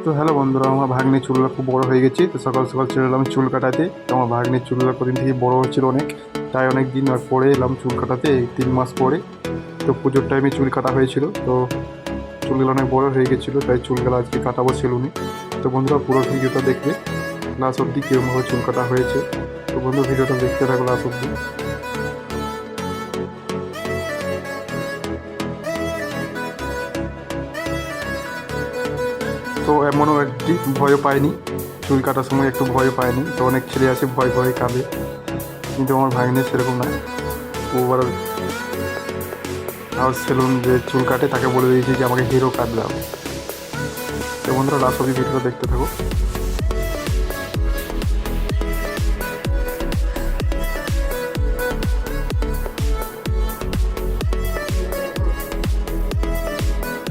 তো হ্যালো বন্ধুরা, আমার ভাগ্নের চুলগুলো খুব বড় হয়ে গেছে। তো সকাল সকাল চলে এলাম চুল কাটাতে। তো আমার ভাগ্নের চুলগুলো কদিন থেকে বড় হচ্ছিল অনেক, তাই অনেক দিন পরে এলাম চুল কাটাতে, 3 মাস পরে। তো পুজোর টাইমে চুল কাটা হয়েছিল, তো চুলগুলো অনেক বড় হয়ে গেছিলো, তাই চুলগুলো আজকে কাটাবো সেলুনে। তো বন্ধুরা পুরো ভিডিওটা দেখবে লাস্ট অব্দি কীরকমভাবে চুল কাটা হয়েছে। তো বন্ধু ভিডিওটা দেখতে থাকো লাস্ট অব্দি। তো এমনও একটি ভয়ও পায়নি, চুল কাটার সময় একটু ভয় পায়নি। তো অনেক ছেলে আছে ভয় ভয়ে কাঁদে, কিন্তু আমার ভাগ্নের সেরকম না। ও আর সেলুন যে চুল কাটে তাকে বলে দিয়েছি যে আমাকে হিরো কাট দাও। তো বন্ধুরা লাস্ট অব্দি ভিডিওটা দেখতে থাকো।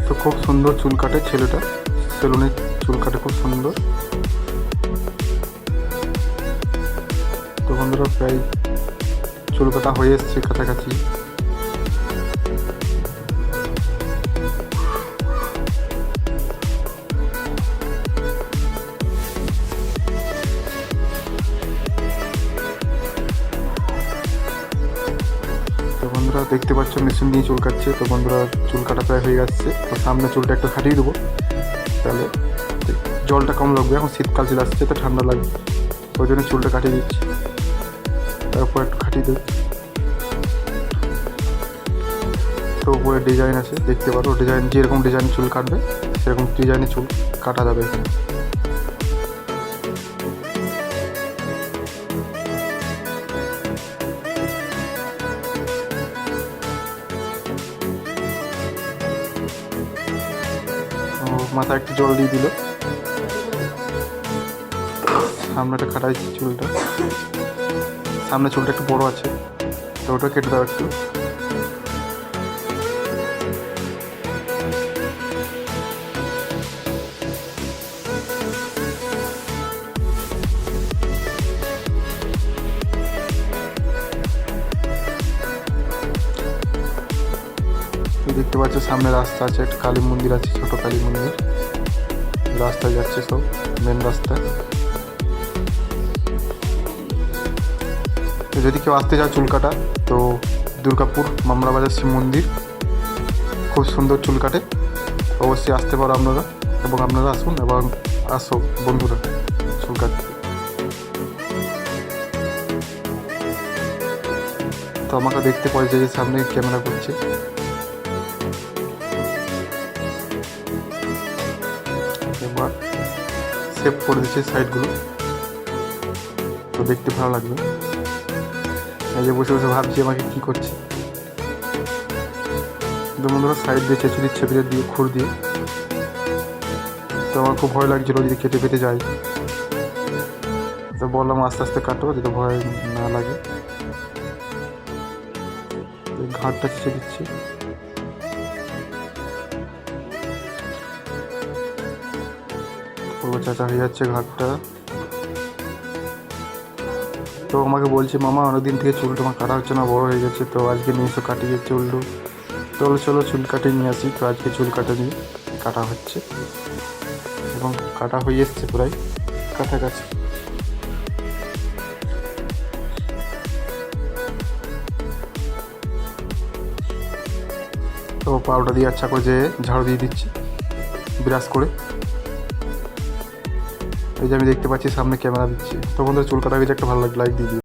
তো খুব সুন্দর চুল কাটে ছেলেটা, সেলুনে চুল কাটে খুব সুন্দর। তো বন্ধুরা প্রায় চুল কাটা হয়ে এসছে কাছাকাছি। তো বন্ধুরা দেখতে পাচ্ছ মেশিন দিয়ে চুল কাটছে। তো বন্ধুরা চুল কাটা প্রায় হয়ে যাচ্ছে। তো সামনে চুলটা একটু খাটিয়ে দেবো, তাহলে জলটা কম লাগবে। এখন শীতকাল চলে আসছে, তো ঠান্ডা লাগবে, ওই জন্য চুলটা কাটিয়ে দিচ্ছি। তারপর একটু খাটিয়ে দেবো। তো উপরে ডিজাইন আছে দেখতে পারো, ডিজাইন যেরকম ডিজাইন চুল কাটবে সেরকম ডিজাইনে চুল কাটা যাবে এখানে। মাথায় একটু জল দিয়ে দিল, সামনেটা কাটাইছি চুলটা, সামনে চুলটা একটু বড় আছে, তো ওটা কেটে দাও একটু। দেখতে পাচ্ছ সামনে রাস্তা আছে, একটা কালী মন্দির আছে, ছোট কালী মন্দির। রাস্তায় যাচ্ছে সব, মেন রাস্তা। তো যদি কেউ আসতে চায় চুল কাটা, তো দুর্গাপুর মামলাবাজার শিব মন্দির খুব সুন্দর চুল কাটে, অবশ্যই আসতে পারো আপনারা, এবং আপনারা আসুন এবং আসো বন্ধুরা চুল কাটতে। তো আমাকে দেখতে পাওয়া যায় যে সামনে ক্যামেরা করছে। এবার সেভ করে দিচ্ছে সাইডগুলো, তো দেখতে ভালো লাগবে। এই যে বসে বসে ভাবছি আমাকে কী করছে। তো বন্ধুরা সাইড দিয়ে চেঁচে দিচ্ছে বিলের দিয়ে খুর দিয়ে। তো আমার খুব ভয় লাগছিলো যদি কেটে পেটে যায়, তো বললাম আস্তে আস্তে কাটো যাতে ভয় না লাগে। ঘাটটা চেঁচে দিচ্ছি। পুরো চাচা হয়ে যাচ্ছে ঘাটটা। তো আমাকে বলছে মামা অনেকদিন থেকে চুল তোমার কাটা হচ্ছে না, বড় হয়ে গেছে, তো আজকে নিয়ে এসো কাটিয়ে চুলটু। চলো চলো চুল কাটিয়ে নিয়ে আসি। তো আজকে চুল কাটা নিয়ে কাটা হচ্ছে, এবং কাটা হয়ে এসছে প্রায় কাছাকাছি। তো পাউডার দিয়ে আচ্ছা করে যে ঝাড়ু দিয়ে দিচ্ছি ব্রাশ করে। এই যে আমি দেখতে পাচ্ছি সামনে ক্যামেরা দিচ্ছি। তো বন্ধুরা চুল কাটা হয়ে একটা ভালো লাগে, লাইক দিয়ে দিই।